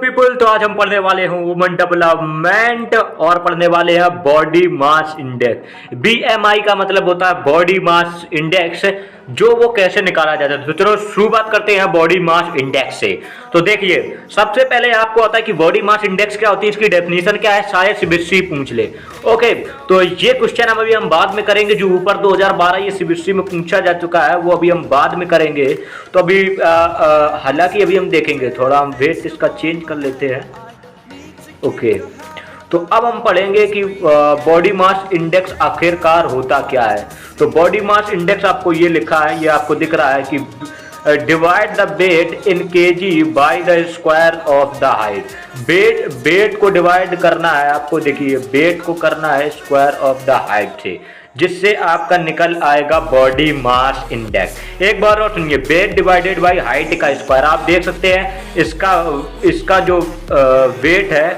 People, तो आज हम पढ़ने वाले हैं वुमन डेवलपमेंट और पढ़ने वाले हैं बॉडी मास इंडेक्स। बीएमआई का मतलब होता है बॉडी मास इंडेक्स, जो वो कैसे निकाला जाता है। तो चलो शुरुआत करते हैं बॉडी मास इंडेक्स से। तो देखिए, सबसे पहले आपको आता है कि बॉडी मास इंडेक्स क्या होती है, इसकी डेफिनेशन क्या है, शायद सीबीएसई पूछ ले। ओके, तो ये क्वेश्चन अभी हम बाद में करेंगे, जो ऊपर 2012 ये सीबीएसई में पूछा जा चुका है वो अभी हम बाद में करेंगे। तो अभी हालांकि अभी हम देखेंगे, थोड़ा हम वेट इसका चेंज कर लेते हैं। ओके, तो अब हम पढ़ेंगे कि बॉडी मास इंडेक्स आखिरकार होता क्या है। तो बॉडी मास इंडेक्स आपको ये लिखा है, ये आपको दिख रहा है कि divide the weight in kg by the square of the height. Weight को डिवाइड करना है आपको, देखिए वेट को करना है स्क्वायर ऑफ द हाइट से, जिससे आपका निकल आएगा बॉडी मास इंडेक्स। एक बार और सुनिए, वेट डिवाइडेड बाय हाइट का स्क्वायर। आप देख सकते हैं इसका जो वेट है,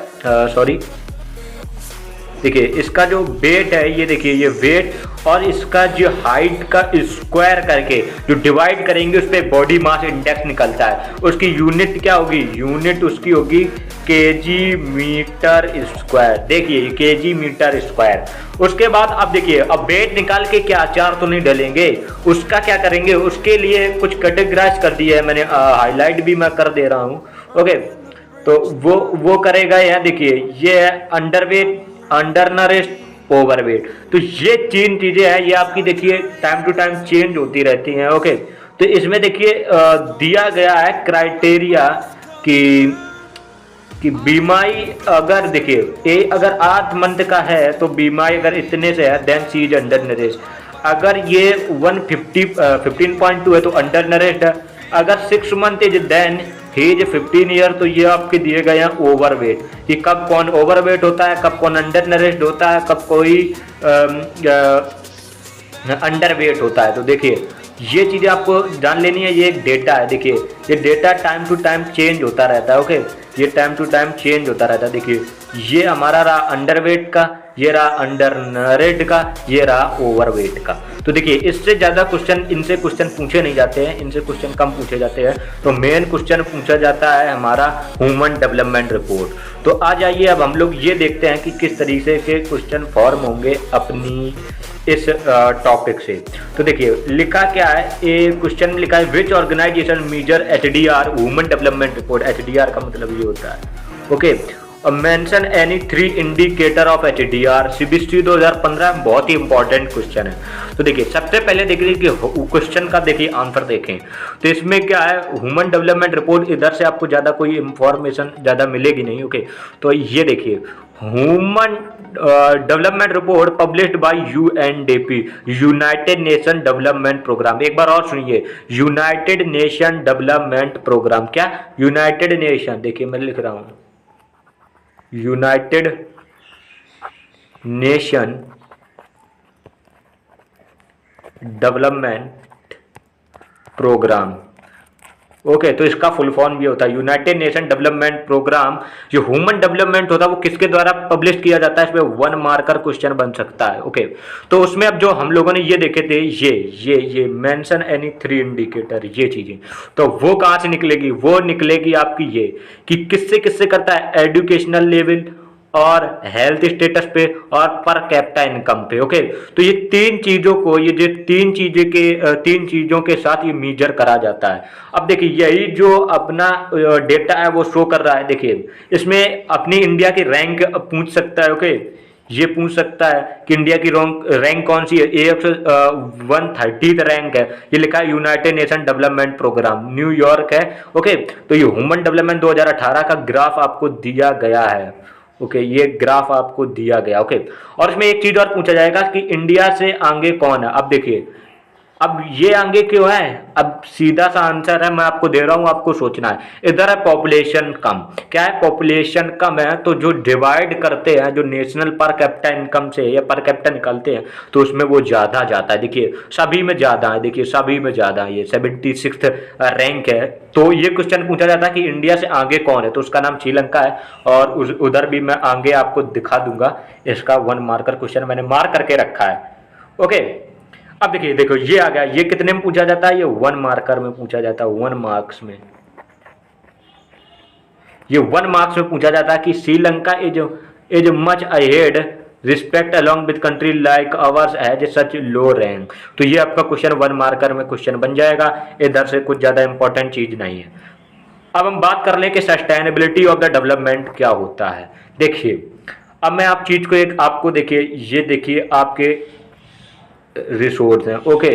सॉरी देखिए इसका जो वेट है, ये देखिए ये वेट और इसका जो हाइट का स्क्वायर करके जो डिवाइड करेंगे उस पर बॉडी मास इंडेक्स निकलता है। उसकी यूनिट क्या होगी, यूनिट उसकी होगी केजी मीटर स्क्वायर। देखिए केजी मीटर स्क्वायर। उसके बाद अब देखिए, अब वेट निकाल के क्या चार तो नहीं डलेंगे, उसका क्या करेंगे, उसके लिए कुछ कैटेगराइज कर दिया है मैंने, हाईलाइट भी मैं कर दे रहा हूँ। ओके, तो वो करेगा यहाँ, देखिए ये है अंडरवेट, अंडर नरिश्ड, ओवरवेट। तो ये तीन चीजें हैं, ये आपकी देखिए टाइम टू टाइम चेंज होती रहती हैं। ओके, तो इसमें देखिए दिया गया है क्राइटेरिया कि बीमारी अगर देखिए अगर 8 मंथ का है तो बीमारी अगर इतने से है then she is undernourished. अगर ये 15.2 है तो अंडर नरिश्ड है। अगर 6 month is then he is 15 year, तो ये आपके दिए गए हैं ओवरवेट। कि कब कौन ओवरवेट होता है, कब कौन अंडर नरिश्ड होता है, कब कोई अंडरवेट होता है। तो देखिए ये चीज़ें आपको जान लेनी है, ये एक डेटा है। देखिए ये data time to time change होता रहता है। ओके, ये टाइम टू टाइम चेंज होता रहता है। देखिए ये हमारा रहा अंडरवेट का, ये रहा अंडर नरिश्ड का, ये रहा ओवरवेट का। तो देखिए इससे ज़्यादा क्वेश्चन, इनसे क्वेश्चन पूछे नहीं जाते हैं, इनसे क्वेश्चन कम पूछे जाते हैं। तो मेन क्वेश्चन पूछा जाता है हमारा ह्यूमन डेवलपमेंट रिपोर्ट। तो आ जाइए अब हम लोग ये देखते हैं कि किस तरीके के क्वेश्चन फॉर्म होंगे अपनी इस टॉपिक से। तो देखिए लिखा क्या है, ए क्वेश्चन में लिखा है which organisation measure HDR human development report. HDR का मतलब ये होता है। Okay, mention any 3 indicator of HDR. CBSE 2015 में बहुत ही इंपॉर्टेंट क्वेश्चन है। तो देखिए सबसे पहले देखिए कि क्वेश्चन का देखिए आंसर देखें। तो इसमें क्या है, ह्यूमन डेवलपमेंट रिपोर्ट, इधर से आपको ज़्यादा कोई इंफॉर्मेशन ज़्यादा मिलेगी नहीं। ओके, तो ये देखिए human development report published by UNDP, United Nation development program. एक बार और सुनिए, यूनाइटेड नेशन डेवलपमेंट प्रोग्राम। क्या यूनाइटेड नेशन, देखिए मैं लिख रहा हूँ United Nation development program. Okay, तो इसका फुल फॉर्म भी होता है यूनाइटेड नेशन डेवलपमेंट प्रोग्राम। जो ह्यूमन डेवलपमेंट होता है वो किसके द्वारा पब्लिश किया जाता है, इसमें 1 मार्कर क्वेश्चन बन सकता है। ओके, तो उसमें अब जो हम लोगों ने ये देखे थे, ये मेंशन एनी 3 इंडिकेटर, ये चीजें, तो वो कहाँ से निकलेगी, वो निकलेगी आपकी ये कि किससे किससे करता है, एजुकेशनल लेवल और हेल्थ स्टेटस पे और पर कैपिटा इनकम पे। ओके, तो ये 3 चीजों को, ये जो 3 चीजों के साथ ये मेजर करा जाता है। अब देखिए यही जो अपना डेटा है वो शो कर रहा है। देखिए इसमें अपनी इंडिया की रैंक पूछ सकता है। ओके, ये पूछ सकता है कि इंडिया की रैंक कौन सी है, 130 रैंक है। ये लिखा है United Nation development program, New York है। ओके, तो ये ह्यूमन डेवलपमेंट 2018 का ग्राफ आपको दिया गया है। ओके, ये ग्राफ आपको दिया गया। ओके, और इसमें एक चीज और पूछा जाएगा कि इंडिया से आगे कौन है। अब देखिए, अब ये आगे क्यों है, अब सीधा सा आंसर है, मैं आपको दे रहा हूं, आपको सोचना है। इधर है पॉपुलेशन कम। क्या है, पॉपुलेशन कम है, तो जो डिवाइड करते हैं, जो नेशनल पर कैपिटा इनकम से या पर कैपिटा निकालते हैं, तो उसमें वो ज्यादा जाता है। देखिए सभी में ज्यादा है, देखिए सभी में ज्यादा है, ये 76 रैंक है। तो ये क्वेश्चन पूछा जाता है कि इंडिया से आगे कौन है, तो उसका नाम श्रीलंका है। और उधर भी मैं आगे आपको दिखा दूंगा, इसका 1 मार्कर क्वेश्चन मैंने मार्क करके रखा है। ओके, अब देखिए, देखो ये आ गया, ये कितने में पूछा जाता है, ये 1 मार्कर में पूछा जाता है, 1 मार्क्स में, ये 1 मार्क्स में पूछा जाता है कि Sri Lanka is much ahead respect along with country like ours has such low rank. तो ये आपका क्वेश्चन 1 मार्कर में क्वेश्चन बन जाएगा, इधर से कुछ ज्यादा इंपॉर्टेंट चीज नहीं है। अब हम बात कर लें कि सस्टेनेबिलिटी ऑफ द डेवलपमेंट क्या होता है। देखिए, अब मैं आप चीज को एक आपको देखिए, ये देखिए आपके रिसोर्स हैं, ओके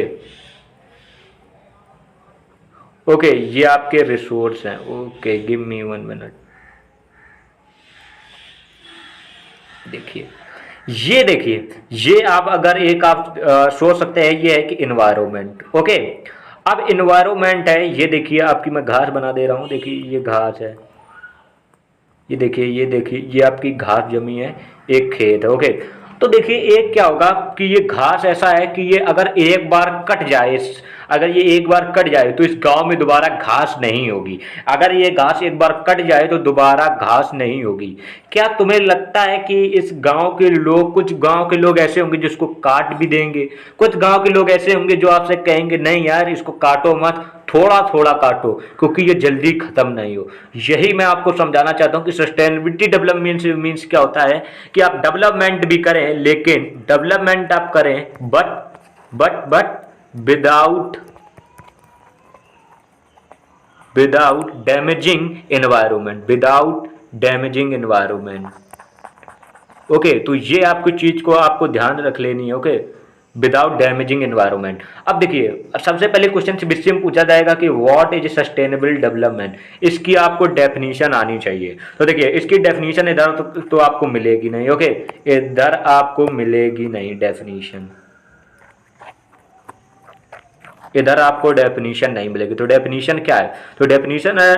ओके, ये आपके रिसोर्स हैं, ओके गिव मी 1 मिनट। देखिए, ये देखिए, ये आप अगर एक आप सोच सकते हैं, ये है कि इन्वायरमेंट, ओके। अब इन्वायरमेंट है, ये देखिए आपकी मैं घास बना दे रहा हूँ, देखिए ये घास है, ये देखिए, ये देखिए, ये आपकी घास जमी है, एक खेत है, ओके। तो देखिए एक क्या होगा कि ये घास ऐसा है कि ये अगर एक बार कट जाए, अगर ये एक बार कट जाए तो इस गांव में दोबारा घास नहीं होगी। अगर ये घास एक बार कट जाए तो दोबारा घास नहीं होगी। क्या तुम्हें लगता है कि इस गांव के लोग, कुछ गांव के लोग ऐसे होंगे जिसको काट भी देंगे, कुछ गांव के लोग ऐसे होंगे जो आपसे कहेंगे नहीं यार इसको काटो मत, थोड़ा थोड़ा काटो क्योंकि ये जल्दी खत्म नहीं हो। यही मैं आपको समझाना चाहता हूँ कि सस्टेनेबिलिटी डेवलपमेंट मीन्स क्या होता है कि आप डेवलपमेंट भी करें, लेकिन डेवलपमेंट आप करें but without damaging environment, without damaging environment, okay. तो ये आपकी चीज को आपको ध्यान रख लेनी है, ओके, विदाउट डैमेजिंग एनवायरनमेंट। अब देखिए, सबसे पहले क्वेश्चन से में पूछा जाएगा कि व्हाट इज सस्टेनेबल डेवलपमेंट, इसकी आपको डेफिनेशन आनी चाहिए। तो देखिए इसकी डेफिनेशन इधर तो आपको मिलेगी नहीं, ओके, इधर आपको मिलेगी नहीं डेफिनेशन, इधर आपको डेफिनेशन नहीं मिलेगी। तो डेफिनेशन क्या है, तो डेफिनेशन है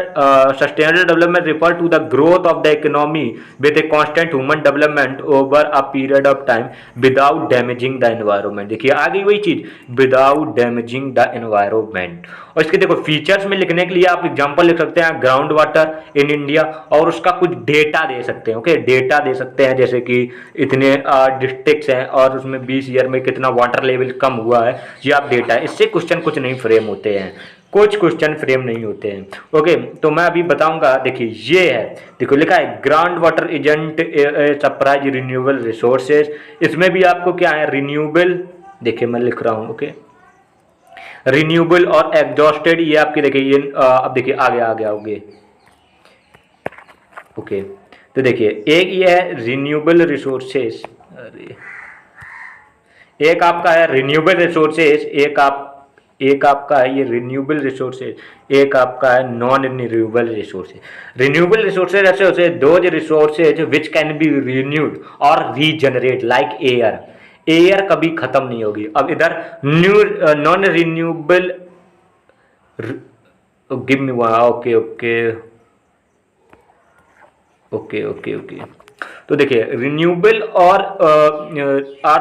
sustainable development refer to the growth of the economy with a constant human development over a period of time without damaging the environment. देखिए आ गई वही चीज, विदाउट डैमेजिंग द एनवायरनमेंट। और इसके देखो फीचर्स में लिखने के लिए आप एग्जांपल लिख सकते हैं ग्राउंड वाटर इन इंडिया, और उसका कुछ डेटा दे सकते हैं, ओके, डेटा दे सकते हैं जैसे कि इतने डिस्ट्रिक्ट्स हैं और उसमें 20 ईयर में कितना वाटर लेवल कम हुआ है, ये आप डेटा, इससे क्वेश्चन कुछ नहीं फ्रेम होते हैं, कुछ क्वेश्चन फ्रेम नहीं होते हैं, ओके। तो मैं अभी बताऊंगा, देखिए ये है, देखो लिखा है ground water agent surprise renewable resources, इसमें भी आपको क्या है रिन्यूएबल, देखिए मैं लिख रहा हूं, ओके, रिन्यूएबल और एग्जॉस्टेड, ये आपके देखिए ये अब देखिए आ गया ओके। तो देखिए एक ये है रिन्यूएबल रिसोर्सेज, अरे एक आपका है रिन्यूएबल रिसोर्सेज, एक आपका है ये रिन्यूएबल रिसोर्सेज, एक आपका है non renewable resources. Renewable resources ऐसे होते हैं those resources which can be renewed और रीजनरेट लाइक एयर, एयर कभी खत्म नहीं होगी। अब इधर non renewable, give me okay okay okay okay okay. तो देखिए रिन्यूएबल और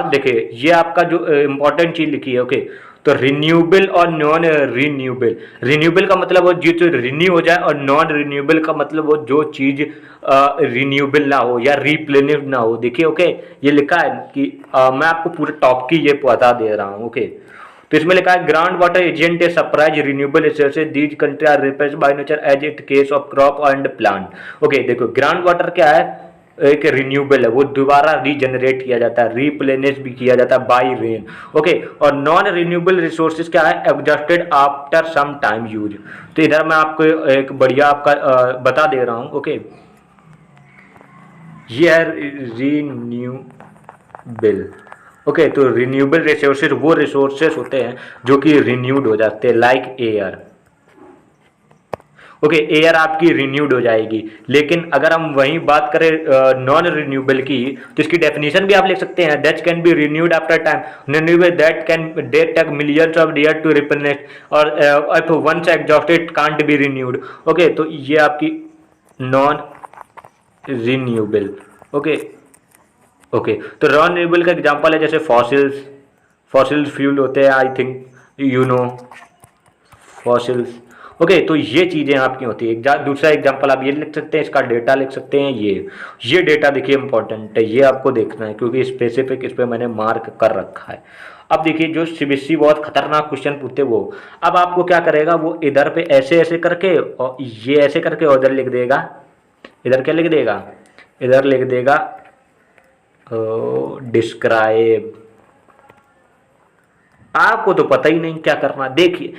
देखिए ये आपका जो इंपॉर्टेंट चीज लिखी है, ओके। तो रिन्यूएबल और नॉन रिन्यूएबल, रिन्यूएबल का मतलब वो जो रिन्यू हो जाए, और नॉन रिन्यूएबल का मतलब वो जो चीज रिन्यूएबल ना हो या रिप्लेनिश ना हो। देखिए ओके, ये लिखा है कि मैं आपको पूरे टॉप की ये बता दे रहा हूँ, ओके। तो इसमें लिखा है ground water agent a surprise renewable resources these country are replaced by nature as it case of crop and plant. Okay देखो ग्राउंड वाटर क्या है, एक रिन्यूएबल है, वो दोबारा रीजनरेट किया जाता है, रीप्लेनिश भी किया जाता है बाय रेन, ओके। और नॉन रिन्यूएबल रिसोर्सेज क्या है, exhausted after some time use. तो इधर मैं आपको एक बढ़िया आपका बता दे रहा हूं, ओके। ये है रिन्यूएबल, ओके। तो रिन्यूएबल रिसोर्सेज वो रिसोर्सेज होते हैं जो कि रिन्यूड हो जाते हैं, लाइक एयर, ओके। एयर आपकी रिन्यूड हो जाएगी। लेकिन अगर हम वहीं बात करें नॉन रिन्यूएबल की, तो इसकी डेफिनेशन भी आप लिख सकते हैं, that can be renewed after time, renewable that can take millions of year to replenish, और if once exhausted can't be renewed, okay. तो ये आपकी नॉन रिन्यूएबल, ओके ओके। तो नॉन रिन्यूएबल का एग्जांपल है जैसे फॉसिल्स फ्यूल होते हैं, I think you know fossils, okay. तो ये चीजें आपकी होती है। दूसरा एग्जांपल आप ये लिख सकते हैं, इसका डेटा लिख सकते हैं, ये डेटा देखिए इंपॉर्टेंट है, ये आपको देखना है क्योंकि स्पेसिफिक इस पर मैंने मार्क कर रखा है। अब देखिए जो सीबीएसई बहुत खतरनाक क्वेश्चन पूछते वो, अब आपको क्या करेगा वो इधर पे ऐसे ऐसे करके और ये ऐसे करके उधर लिख देगा, इधर क्या लिख देगा, इधर लिख देगा डिस्क्राइब। आपको तो पता ही नहीं क्या करना। देखिए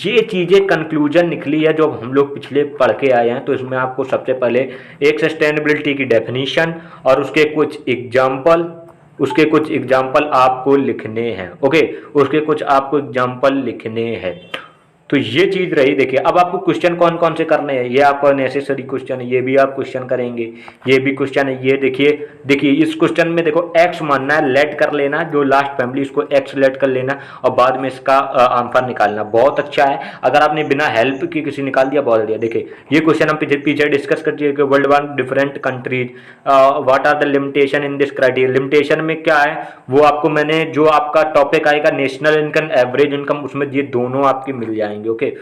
ये चीज़ें कंक्लूजन निकली है जो हम लोग पिछले पढ़ के आए हैं, तो इसमें आपको सबसे पहले एक सस्टेनेबिलिटी की डेफिनेशन और उसके कुछ एग्जाम्पल आपको लिखने हैं। ओके, उसके कुछ आपको एग्जाम्पल लिखने हैं। तो ये चीज रही। देखिए अब आपको क्वेश्चन कौन कौन से करने हैं, ये आपका नेसेसरी क्वेश्चन है, ये भी आप क्वेश्चन करेंगे, ये भी क्वेश्चन है। ये देखिए देखिए इस क्वेश्चन में देखो एक्स मानना है, लेट कर लेना, जो लास्ट फैमिली इसको एक्स लेट कर लेना और बाद में इसका आंसर निकालना। बहुत अच्छा है, अगर आपने बिना हेल्प के किसी निकाल दिया बहुत बढ़िया। देखिए ये क्वेश्चन हम पीछे डिस्कस कर चुके हैं, world one different countries, what are the limitation in this criteria. Limitation में क्या है वो आपको मैंने, जो आपका टॉपिक आएगा नेशनल इनकम, एवरेज इनकम, उसमें ये दोनों आपके मिल जाएंगे। ओके,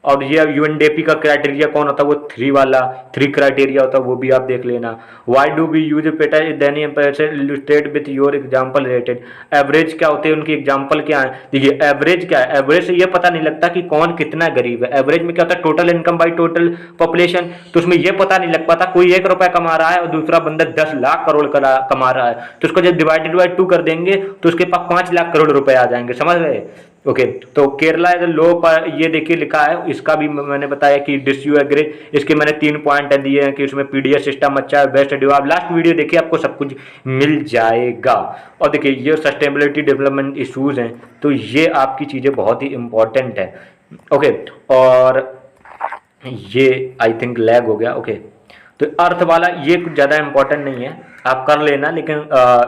और ये यूएनडीपी का क्राइटेरिया कौन होता है, वो 3 वाला 3 क्राइटेरिया होता है, वो भी आप देख लेना। Why do we use peta then illustrate with your example related. Average क्या होते हैं, उनकी एग्जांपल क्या है। देखिए एवरेज क्या है, एवरेज से ये पता नहीं लगता कि कौन कितना गरीब है। एवरेज में क्या होता है, total income by total population, तो उसमें ये पता नहीं लग पाता कोई 1 रुपया कमा रहा है और दूसरा बंदा 10 लाख करोड़ कमा रहा है, तो उसको जब डिवाइडेड बाई 2 कर देंगे तो उसके पास 5 लाख करोड़ रुपए आ जाएंगे। समझ रहे। ओके, तो केरला इज लो पर ये देखिए लिखा है, इसका भी मैंने बताया कि डिस यू एग्री। इसके मैंने 3 पॉइंट दिए हैं कि उसमें पीडीएस सिस्टम अच्छा है, बेस्ट ड्यू। आप लास्ट वीडियो देखिए, आपको सब कुछ मिल जाएगा। और देखिए ये सस्टेनेबिलिटी डेवलपमेंट इशूज हैं, तो ये आपकी चीज़ें बहुत ही इंपॉर्टेंट है। ओके, और ये आई थिंक लैग हो गया। ओके, तो अर्थ वाला ये कुछ ज़्यादा इंपॉर्टेंट नहीं है, आप कर लेना। लेकिन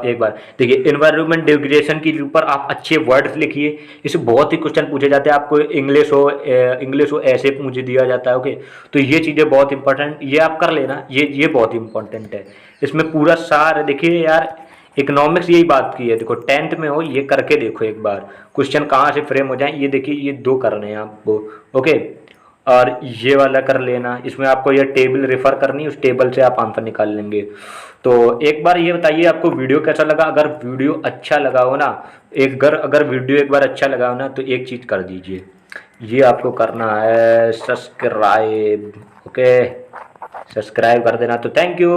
एक बार देखिए इन्वायरमेंट डिग्रेडेशन के ऊपर आप अच्छे वर्ड्स लिखिए, इसे बहुत ही क्वेश्चन पूछे जाते हैं। आपको इंग्लिश हो ऐसे मुझे दिया जाता है। ओके, तो ये चीज़ें बहुत इंपॉर्टेंट, ये आप कर लेना, ये बहुत इंपॉर्टेंट है। इसमें पूरा सार देखिए यार, इकोनॉमिक्स यही बात की है। देखो 10th में हो, ये करके देखो एक बार, क्वेश्चन कहाँ से फ्रेम हो जाए। ये देखिए ये 2 करने हैं आपको। ओके, और ये वाला कर लेना, इसमें आपको ये टेबल रेफर करनी है, उस टेबल से आप आंसर निकाल लेंगे। तो एक बार ये बताइए आपको वीडियो कैसा लगा। अगर वीडियो अच्छा लगा हो ना, अगर वीडियो एक बार अच्छा लगा हो ना, तो एक चीज़ कर दीजिए, ये आपको करना है सब्सक्राइब। ओके, सब्सक्राइब कर देना। तो थैंक यू।